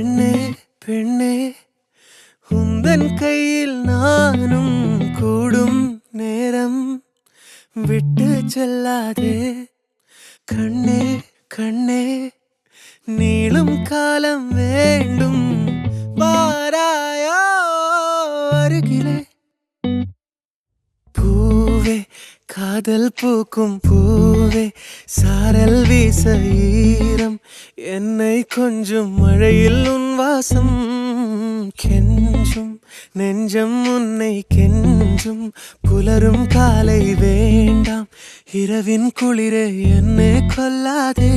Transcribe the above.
பெண்ணே பெண்ணே உந்தன் கையில் நானும் கூடும் நேரம் விட்டு செல்லாதே கண்ணே கண்ணே நீளும் காலம் வேண்டும் வாராயோ அருகிலே பூவே காதல் பூக்கும் பூவே சாரல் வீச ஈரம் என்னை கொஞ்சம் மழையில் உன் வாசம் கெஞ்சும் நெஞ்சம் உன்னை கெஞ்சும் புலரும் காலை வேண்டாம் இரவின் குளிரே என்னை கொல்லாதே